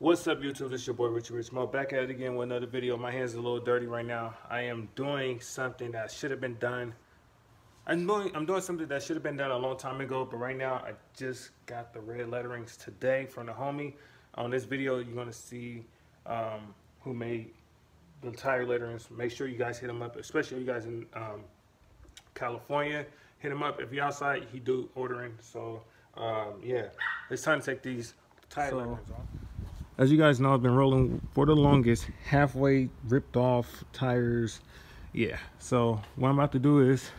What's up, YouTube? This is your boy Richie back at it again with another video. My hands are a little dirty right now. I am doing something that should have been done. I'm doing something that should have been done a long time ago, but right now I just got the red letterings today from the homie. On this video, you're gonna see who made the tire letterings. Make sure you guys hit him up, especially you guys in California. Hit him up if you're outside. He do ordering. So yeah, it's time to take these tire letterings off. As you guys know, I've been rolling for the longest, halfway ripped off tires. Yeah, so what I'm about to do is,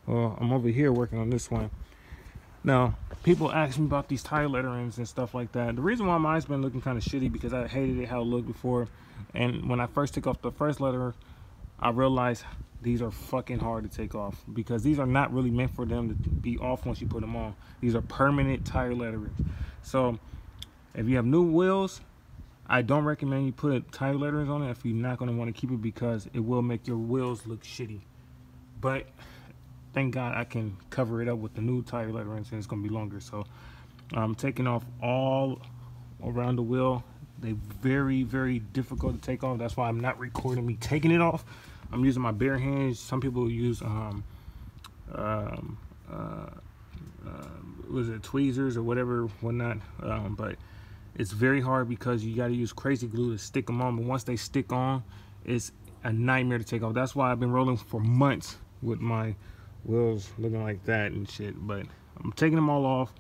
well, I'm over here working on this one. Now, people ask me about these tire letterings and stuff like that. The reason why mine's been looking kind of shitty because I hated it how it looked before. And when I first took off the first letter, I realized these are fucking hard to take off because these are not really meant for them to be off once you put them on. These are permanent tire letterings. So if you have new wheels, I don't recommend you put tire letterings on it if you're not going to want to keep it because it will make your wheels look shitty. But thank God I can cover it up with the new tire letterings and it's going to be longer. So I'm taking off all around the wheel. They're very, very difficult to take off. That's why I'm not recording me taking it off. I'm using my bare hands. Some people use was it tweezers or whatever, whatnot. But it's very hard because you got to use crazy glue to stick them on. But once they stick on, it's a nightmare to take off. That's why I've been rolling for months with my wheels looking like that and shit. But I'm taking them all off.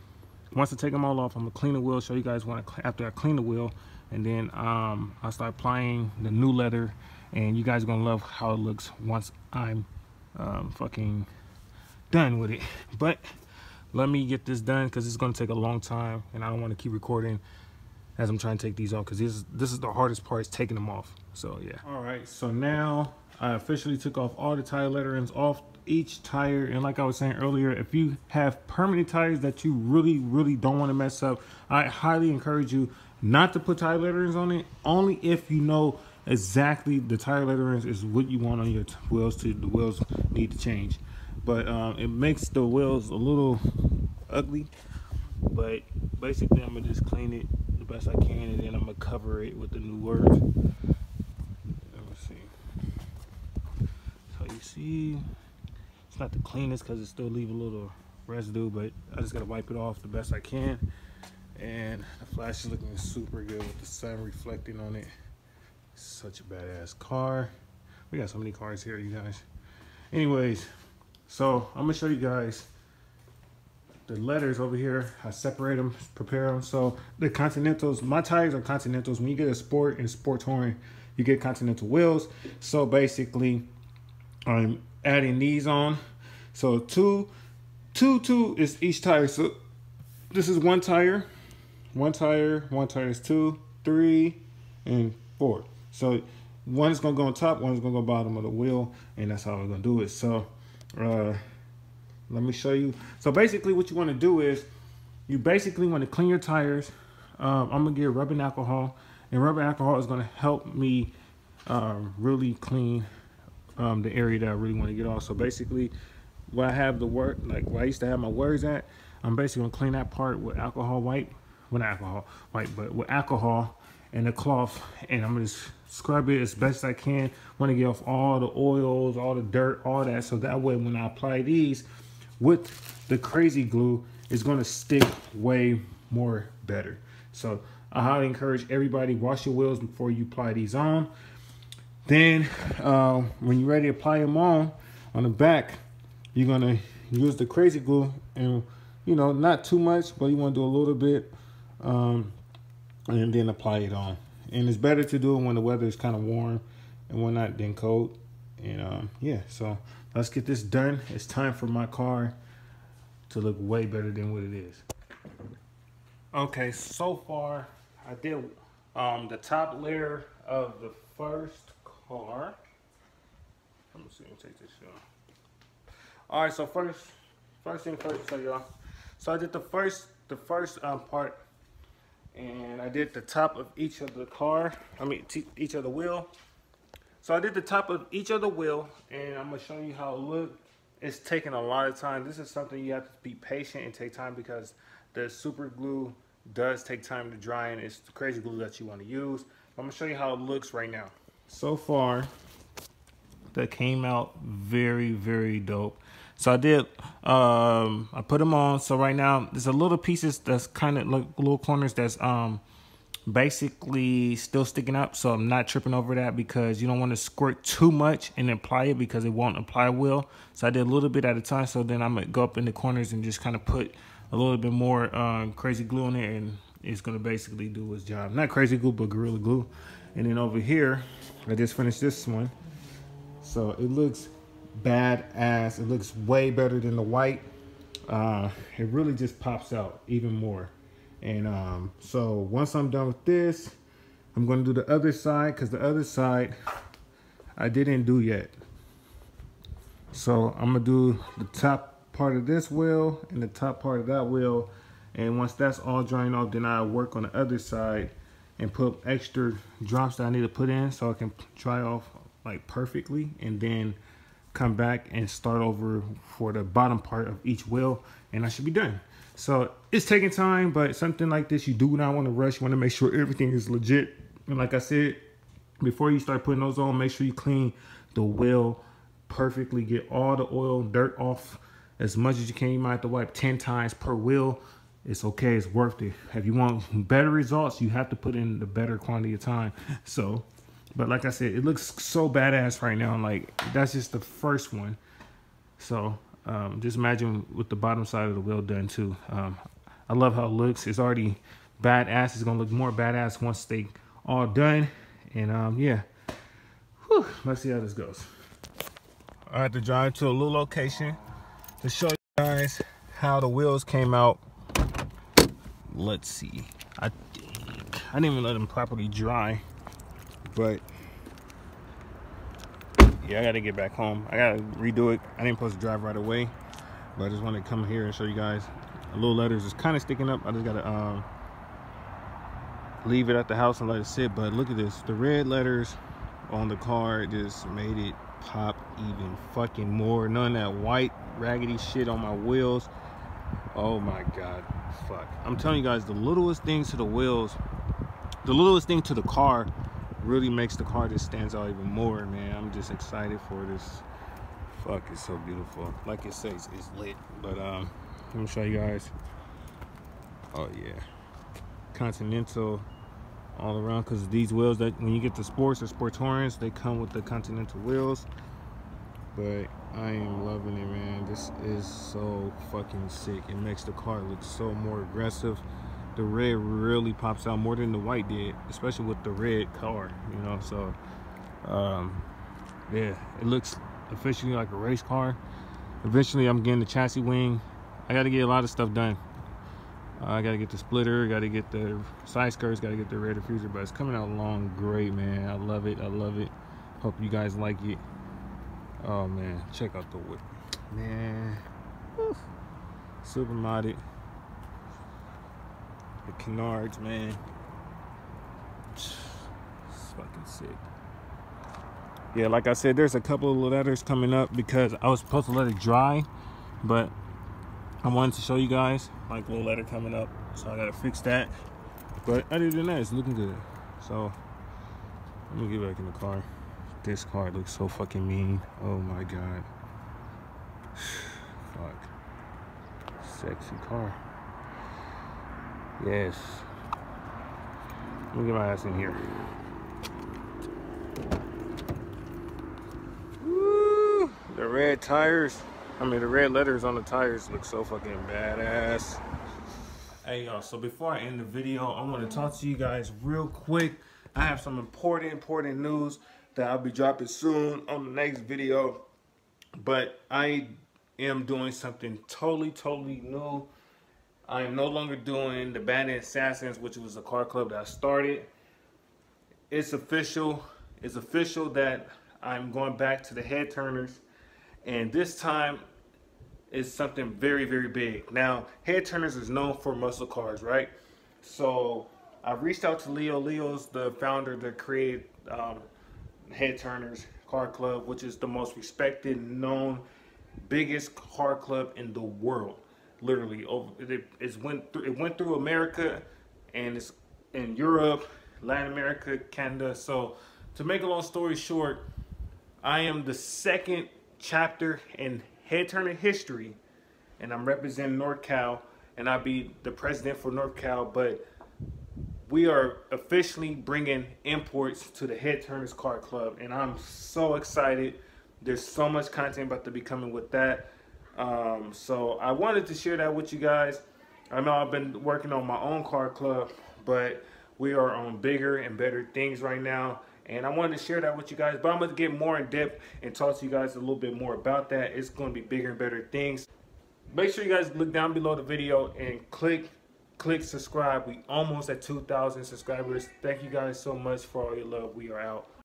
Once I take them all off, I'm gonna clean the wheel. Show you guys after I clean the wheel, and then I'll start applying the new leather. And you guys are gonna love how it looks once I'm fucking done with it. But let me get this done because it's gonna take a long time, and I don't want to keep recording as I'm trying to take these off because this is the hardest part, is taking them off. So yeah. All right, so now I officially took off all the tire letterings off each tire. And like I was saying earlier, if you have permanent tires that you really don't want to mess up, I highly encourage you not to put tire letterings on it, only if you know exactly the tire letterings is what you want on your wheels. The wheels need to change, but it makes the wheels a little ugly. But basically I'm gonna just clean it the best I can, and then I'm gonna cover it with the new words. Let me see. So you see, it's not the cleanest because it still leave a little residue, but I just gotta wipe it off the best I can. And the flash is looking super good with the sun reflecting on it. Such a badass car. We got so many cars here, you guys. Anyways, so I'm gonna show you guys the letters over here. I separate them, prepare them. So the Continentals, my tires are Continentals. When you get a Sport and Sport Touring, you get Continental wheels. So basically, I'm adding these on. So two is each tire. So this is one tire is 2, 3, and 4. So one is gonna go on top, one is gonna go bottom of the wheel, and that's how we're gonna do it. So let me show you. So basically what you want to do is you basically want to clean your tires. I'm gonna get rubbing alcohol, and rubbing alcohol is gonna help me really clean the area that I really want to get off. So basically where I have the where I used to have my words at, I'm basically gonna clean that part with alcohol wipe. Well, not alcohol wipe, but with alcohol and a cloth, and I'm gonna just scrub it as best I can. Want to get off all the oils, all the dirt, all that, so that way when I apply these with the crazy glue, it's gonna stick way more better. So I highly encourage everybody, wash your wheels before you apply these on. Then when you're ready to apply them on the back, you're gonna use the crazy glue, and you know, not too much, but you want to do a little bit, and then apply it on. And it's better to do it when the weather is kind of warm and whatnot than cold. And yeah, so let's get this done. It's time for my car to look way better than what it is. Okay, so far I did the top layer of the first car. Let me see, let me take this off. All right, so first thing first, so y'all. So I did the first part, and I did the top of each of the car. I mean, each of the wheel. So I did the top of each of the wheel, and I'm gonna show you how it looks. It's taking a lot of time. This is something you have to be patient and take time because the super glue does take time to dry, and it's the crazy glue that you want to use. I'm gonna show you how it looks right now. So far, that came out very, very dope. So I did, I put them on. So right now, there's a little pieces that's kind of like little corners that's basically still sticking up. So I'm not tripping over that because you don't want to squirt too much and apply it because it won't apply well. So I did a little bit at a time. So then I'm gonna go up in the corners and just kind of put a little bit more crazy glue in there, and it's gonna basically do its job. Not crazy glue, but Gorilla Glue. And then over here, I just finished this one. So it looks badass. It looks way better than the white. It really just pops out even more. And so once I'm done with this, I'm going to do the other side, because the other side I didn't do yet. So I'm going to do the top part of this wheel and the top part of that wheel. And once that's all drying off, then I'll work on the other side and put extra drops that I need to put in so I can dry off like perfectly, and then come back and start over for the bottom part of each wheel, and I should be done. So it's taking time, but something like this, you do not want to rush. You want to make sure everything is legit. And like I said, before you start putting those on, make sure you clean the wheel perfectly. Get all the oil, dirt off as much as you can. You might have to wipe 10 times per wheel. It's okay, it's worth it. If you want better results, you have to put in the better quantity of time. So, but like I said, it looks so badass right now. Like, that's just the first one. So just imagine with the bottom side of the wheel done too. I love how it looks. It's already badass. It's gonna look more badass once they all done. And yeah, whew, let's see how this goes. I had to drive to a little location to show you guys how the wheels came out. Let's see. I didn't even let them properly dry, but yeah, I gotta get back home. I gotta redo it. I didn't supposed to drive right away, but I just wanted to come here and show you guys. The little letters is kind of sticking up. I just gotta leave it at the house and let it sit. But look at this, the red letters on the car just made it pop even fucking more. None of that white raggedy shit on my wheels. Oh my god, fuck. I'm telling you guys, the littlest things to the wheels, the littlest thing to the car really makes the car just stands out even more, man. I'm just excited for this. Fuck, it's so beautiful. Like it says, it's lit. But let me show you guys. Oh yeah, Continental all around, because these wheels, that when you get the sports or Sportorians, they come with the Continental wheels. But I am loving it, man. This is so fucking sick. It makes the car look so more aggressive. The red really pops out more than the white did, especially with the red car, you know. So yeah, it looks officially like a race car. Eventually I'm getting the chassis wing. I got to get a lot of stuff done. I got to get the splitter, got to get the side skirts, got to get the rear diffuser, but it's coming out along great, man. I love it. I love it. Hope you guys like it. Oh man, check out the whip, man. Woo. Super modded. The canards, man. It's fucking sick. Yeah, like I said, there's a couple of letters coming up because I was supposed to let it dry, but I wanted to show you guys like a little letter coming up, so I gotta fix that. But other than that, it's looking good. So let me get back in the car. This car looks so fucking mean. Oh my god. Fuck. Sexy car. Yes. Let me get my ass in here. Woo! The red tires. I mean, the red letters on the tires look so fucking badass. Hey y'all, so before I end the video, I want to talk to you guys real quick. I have some important news that I'll be dropping soon on the next video. But I am doing something totally new. I am no longer doing the Bandit Assassins, which was a car club that I started. It's official. It's official that I'm going back to the head turners. And this time is something very big. Now, head turners is known for muscle cars, right? So I reached out to Leo. Leo's the founder that created Head Turners Car Club, which is the most respected, known, biggest car club in the world. Literally, it went through America. and it's in Europe, Latin America, Canada. So to make a long story short, I am the second chapter in head turner history, and I'm representing NorCal, and I'll be the president for NorCal. But we are officially bringing imports to the Head Turners Car Club, and I'm so excited. There's so much content about to be coming with that. So I wanted to share that with you guys. I know I've been working on my own car club, but we are on bigger and better things right now, and I wanted to share that with you guys. But I'm going to get more in depth and talk to you guys a little bit more about that. It's going to be bigger and better things. Make sure you guys look down below the video and click subscribe. We almost at 2,000 subscribers. Thank you guys so much for all your love. We are out.